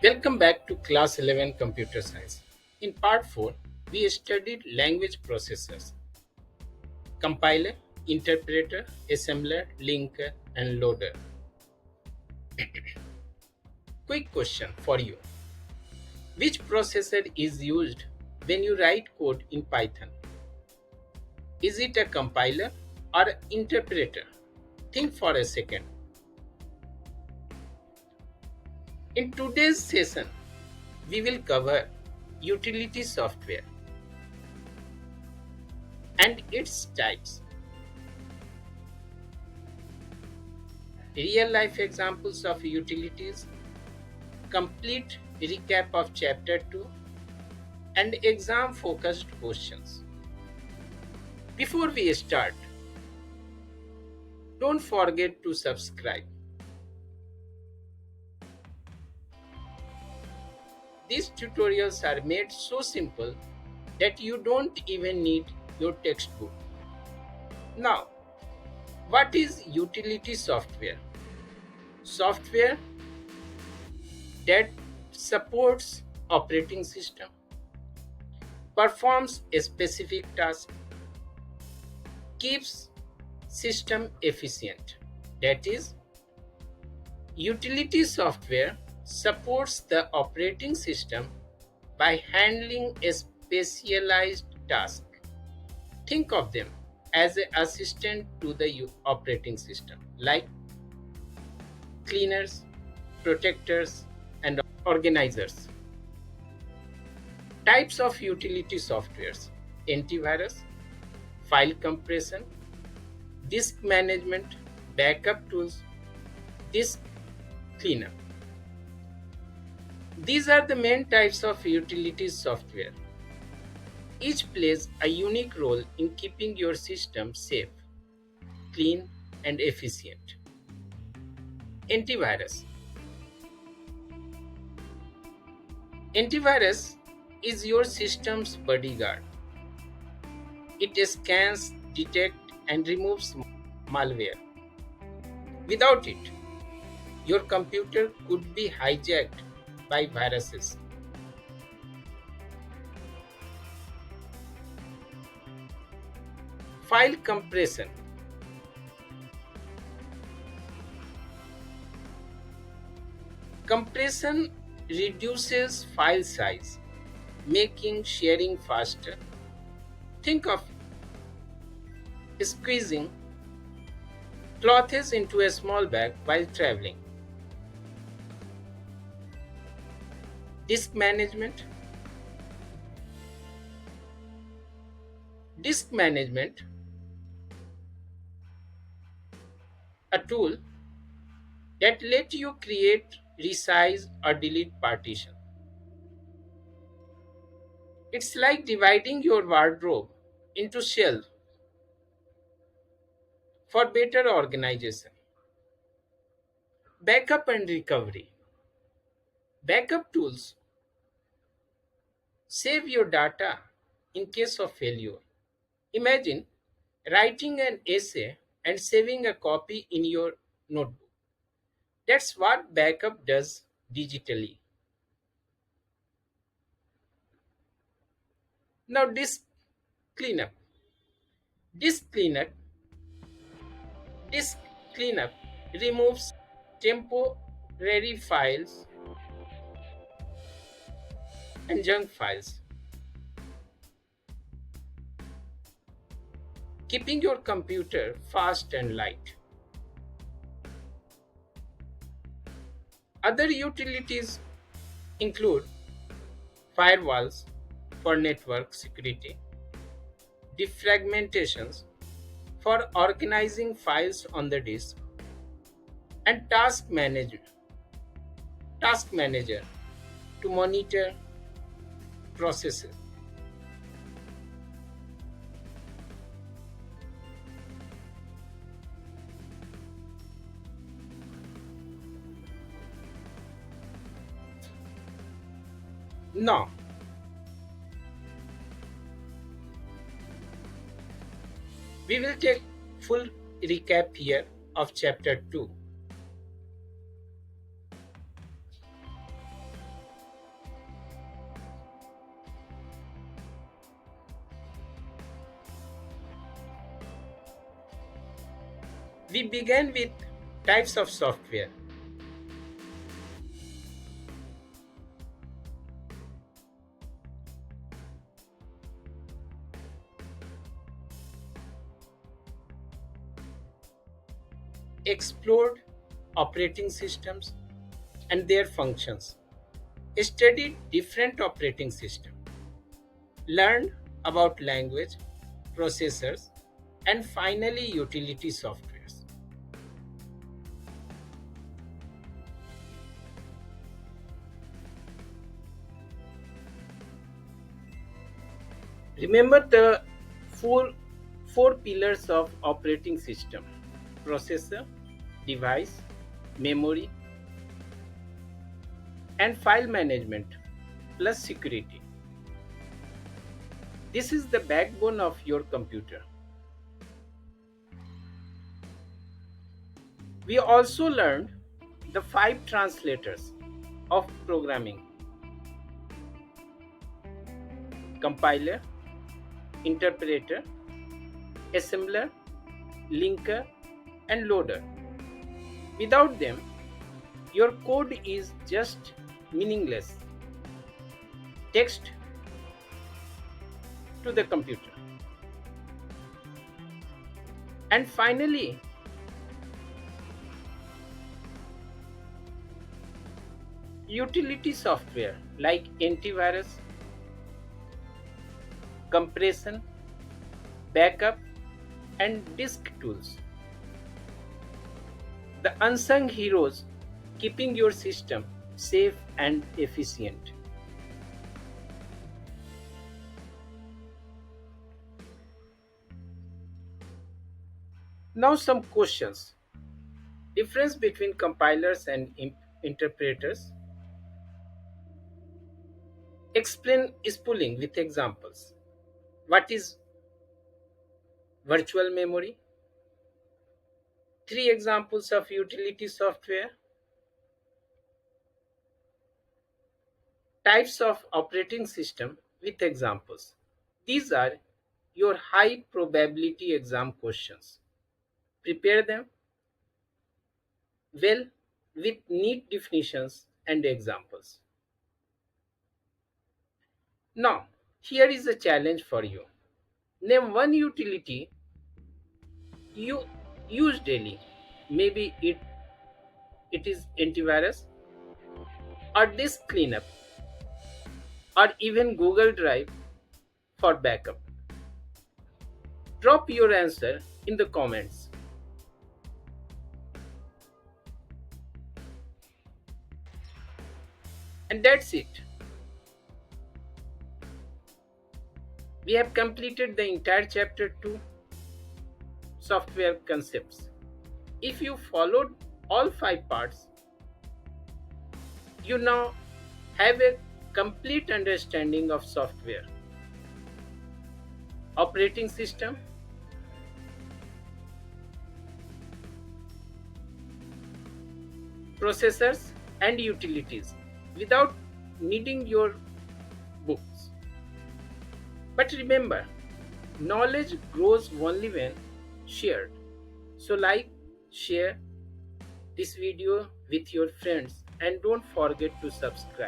Welcome back to Class 11 Computer Science. In Part 4, we studied language processors, compiler, interpreter, assembler, linker, and loader. Quick question for you. Which processor is used when you write code in Python? Is it a compiler or interpreter? Think for a second. In today's session, we will cover utility software and its types, real life examples of utilities, complete recap of chapter 2, and exam focused questions. Before we start, don't forget to subscribe. These tutorials are made so simple that you don't even need your textbook. Now, what is utility software? Software that supports operating system, performs a specific task, keeps system efficient. That is, utility software supports the operating system by handling a specialized task. Think of them as an assistant to the operating system, like cleaners, protectors, and organizers. Types of utility softwares: antivirus, file compression, disk management, backup tools, disk cleanup. These are the main types of utility software. Each plays a unique role in keeping your system safe, clean, and efficient. Antivirus. Antivirus is your system's bodyguard. It scans, detects, and removes malware. Without it, your computer could be hijacked by viruses. File compression. Compression reduces file size, making sharing faster. Think of squeezing clothes into a small bag while traveling. Disk management. Disk management, a tool that lets you create, resize, or delete partition. It's like dividing your wardrobe into shelves for better organization. Backup and recovery. Backup tools save your data in case of failure. Imagine writing an essay and saving a copy in your notebook. That's what backup does digitally. Now, disk cleanup. Disk cleanup. Disk cleanup removes temporary files and junk files, keeping your computer fast and light. Other utilities include firewalls for network security, defragmentations for organizing files on the disk, and task manager to monitor processes. Now, we will take full recap here of chapter 2. We began with types of software. Explored operating systems and their functions. Studied different operating systems. Learned about language, processors, and finally utility softwares. Remember the four, four pillars of operating system: processor, device, memory, and file management plus security. This is the backbone of your computer. We also learned the five translators of programming: compiler, interpreter, assembler, linker, and loader. Without them, your code is just meaningless text to the computer. And finally, utility software like antivirus, compression, backup, and disk tools. The unsung heroes keeping your system safe and efficient. Now some questions. Difference between compilers and interpreters. Explain spooling with examples. What is virtual memory? Three examples of utility software. Types of operating system with examples. These are your high probability exam questions. Prepare them well with neat definitions and examples. Now, here is a challenge for you. Name one utility you use daily. Maybe it is antivirus or disk cleanup or even Google Drive for backup. Drop your answer in the comments. And that's it. We have completed the entire chapter 2, software concepts. If you followed all 5 parts, you now have a complete understanding of software, operating system, processors, and utilities without needing your books. But remember, knowledge grows only when shared. So like, share this video with your friends and don't forget to subscribe.